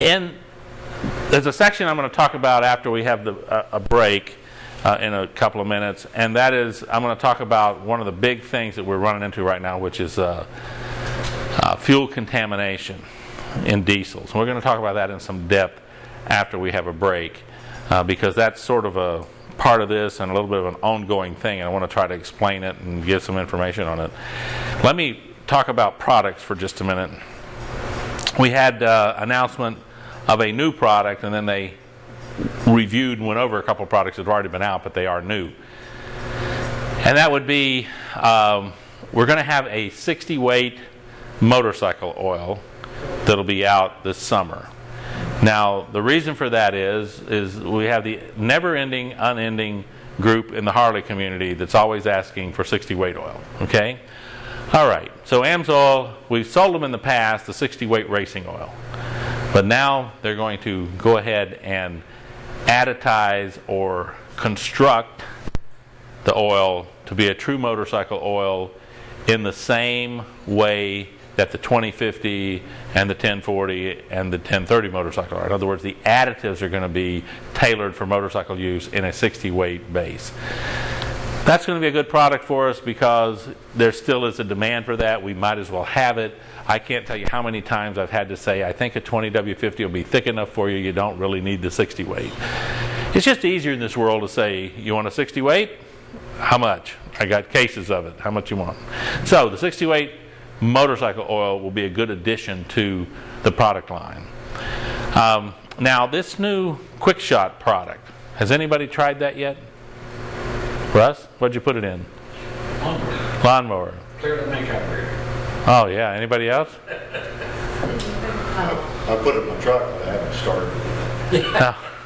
There's a section I'm going to talk about after we have a break in a couple of minutes, and that is I'm going to talk about one of the big things that we're running into right now, which is fuel contamination in diesels. We're going to talk about that in some depth after we have a break, because that's sort of a part of this and a little bit of an ongoing thing, and I want to try to explain it and give some information on it. Let me talk about products for just a minute. We had announcement of a new product, and then they reviewed and went over a couple of products that have already been out, but they are new. And that would be, we're going to have a 60 weight motorcycle oil that'll be out this summer. Now, the reason for that is we have the never-ending, unending group in the Harley community that's always asking for 60 weight oil, okay? All right, so AMSOIL, we've sold them in the past the 60 weight racing oil. But now they're going to go ahead and additize or construct the oil to be a true motorcycle oil in the same way that the 2050 and the 1040 and the 1030 motorcycle are. In other words, the additives are going to be tailored for motorcycle use in a 60 weight base. That's going to be a good product for us because there still is a demand for that. We might as well have it. I can't tell you how many times I've had to say, I think a 20W50 will be thick enough for you, you don't really need the 60 weight. It's just easier in this world to say, you want a 60 weight? How much? I got cases of it. How much you want? So the 60 weight motorcycle oil will be a good addition to the product line. Now this new Quickshot product, has anybody tried that yet? Russ, what'd you put it in? Lawnmower. Clear the makeup. Oh yeah, anybody else? I put it in my truck, but I haven't started.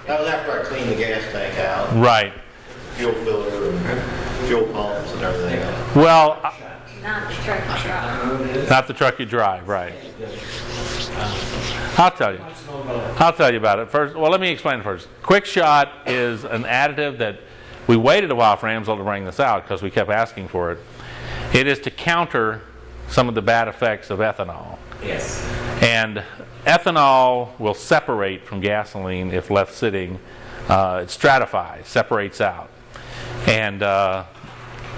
That was after I cleaned the gas tank out. Right. Fuel filter and fuel pumps and everything else. Well, Not the truck you drive. not the truck you drive, right. I'll tell you about it. First, well, let me explain it first. Quickshot is an additive that we waited a while for AMSOIL to bring this out because we kept asking for it. It is to counter some of the bad effects of ethanol. Yes. And ethanol will separate from gasoline if left sitting. It stratifies, separates out. And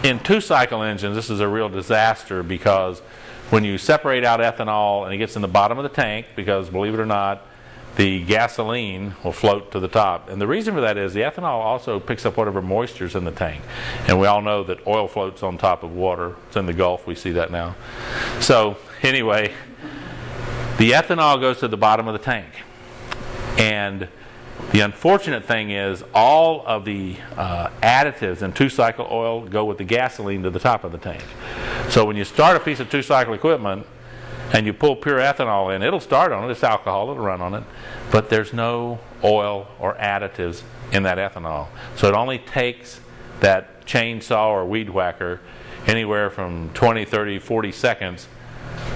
in two-cycle engines, this is a real disaster because when you separate out ethanol and it gets in the bottom of the tank, because believe it or not, the gasoline will float to the top. And the reason for that is the ethanol also picks up whatever moisture's in the tank. And we all know that oil floats on top of water. It's in the Gulf, we see that now. So anyway, the ethanol goes to the bottom of the tank. And the unfortunate thing is all of the additives in two-cycle oil go with the gasoline to the top of the tank. So when you start a piece of two-cycle equipment and you pull pure ethanol in, it'll start on it, it's alcohol, it'll run on it, but there's no oil or additives in that ethanol. So it only takes that chainsaw or weed whacker anywhere from 20, 30, 40 seconds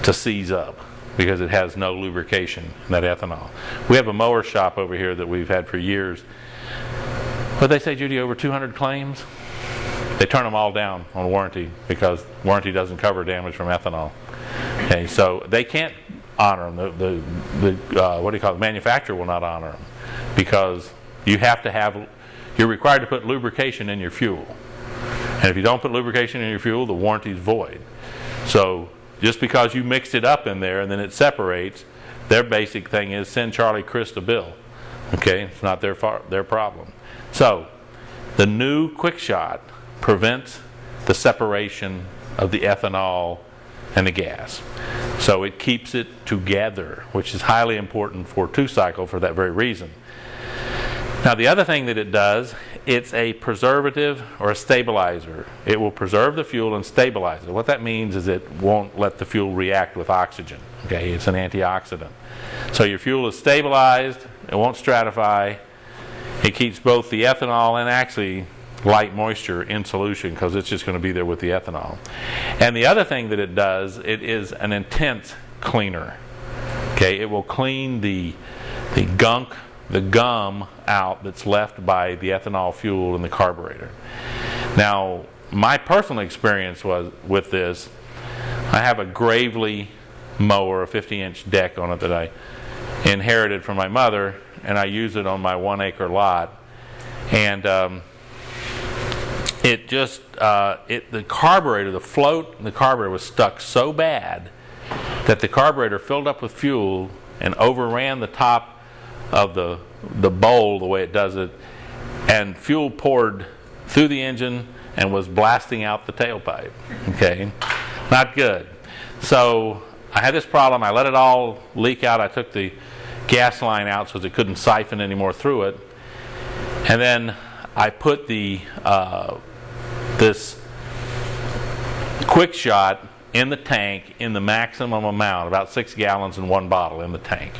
to seize up because it has no lubrication in that ethanol. We have a mower shop over here that we've had for years. What they say, Judy, over 200 claims? They turn them all down on warranty because warranty doesn't cover damage from ethanol. Okay, so they can't honor them. What do you call it? The manufacturer will not honor them because you have to have. You're required to put lubrication in your fuel, and if you don't put lubrication in your fuel, the warranty is void. So just because you mixed it up in there and then it separates, their basic thing is send Charlie Chris a bill. Okay, it's not their problem. So the new Quickshot prevents the separation of the ethanol and the gas. So it keeps it together, which is highly important for two-cycle for that very reason. Now the other thing that it does, it's a preservative or a stabilizer. It will preserve the fuel and stabilize it. What that means is it won't let the fuel react with oxygen. Okay, it's an antioxidant. So your fuel is stabilized, it won't stratify, it keeps both the ethanol and actually light moisture in solution because it's just going to be there with the ethanol. And the other thing that it does, it is an intense cleaner. Okay, it will clean the gunk, the gum out that's left by the ethanol fuel in the carburetor. Now, my personal experience was with this, I have a Gravely mower, a 50-inch deck on it that I inherited from my mother, and I use it on my 1-acre lot. And the carburetor, the float in the carburetor was stuck so bad that the carburetor filled up with fuel and overran the top of the bowl the way it does it, and fuel poured through the engine and was blasting out the tailpipe. Okay, not good. So I had this problem. I let it all leak out. I took the gas line out so that it couldn't siphon anymore through it, and then I put the this Quickshot in the tank in the maximum amount, about 6 gallons in one bottle in the tank.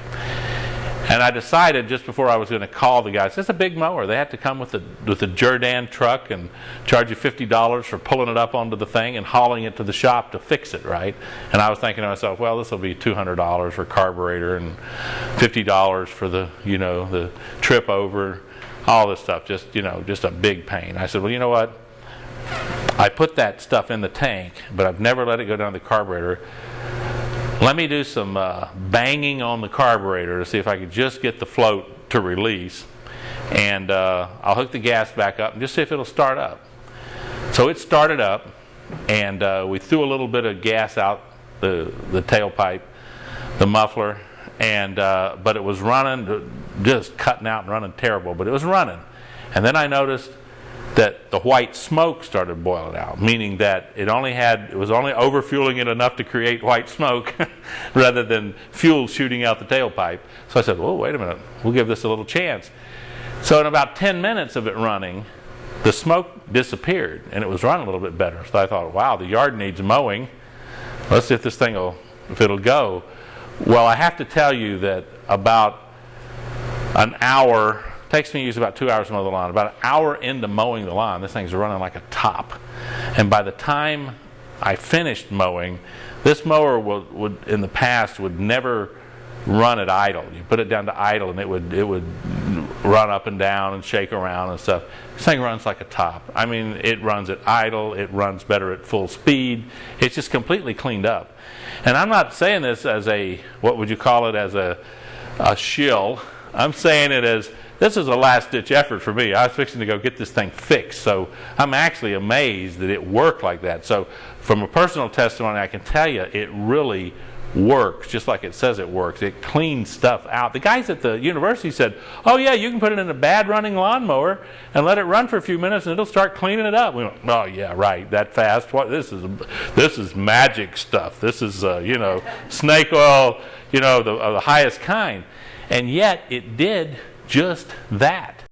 And I decided just before I was going to call the guys, it's a big mower. They have to come with the Jordan truck and charge you $50 for pulling it up onto the thing and hauling it to the shop to fix it, right? And I was thinking to myself, well, this will be $200 for carburetor and $50 for the trip over, all this stuff, just a big pain. I said, well, you know what? I put that stuff in the tank, but I've never let it go down the carburetor. Let me do some banging on the carburetor to see if I could just get the float to release, and I'll hook the gas back up and just see if it'll start up. So it started up, and we threw a little bit of gas out the tailpipe, the muffler, and but it was running, just cutting out and running terrible, but it was running. And then I noticed that the white smoke started boiling out, meaning that it was only overfueling it enough to create white smoke rather than fuel shooting out the tailpipe. So I said, well, wait a minute, we'll give this a little chance. So in about 10 minutes of it running, the smoke disappeared and it was running a little bit better. So I thought, wow, the yard needs mowing. Let's see if this thing if it'll go. Well, I have to tell you that about an hour, takes me about 2 hours to mow the lawn. About an hour into mowing the lawn, this thing's running like a top. And by the time I finished mowing, this mower would in the past would never run at idle. You put it down to idle and it would run up and down and shake around and stuff. This thing runs like a top. I mean, it runs at idle, it runs better at full speed. It's just completely cleaned up. And I'm not saying this as what would you call it, as a shill. I'm saying it as, this is a last-ditch effort for me. I was fixing to go get this thing fixed, so I'm actually amazed that it worked like that. So from a personal testimony, I can tell you it really works, just like it says it works. It cleans stuff out. The guys at the university said, oh yeah, you can put it in a bad-running lawnmower and let it run for a few minutes and it'll start cleaning it up. We went, oh yeah, right, that fast? What? This is magic stuff. This is, snake oil, of the highest kind. And yet it did just that.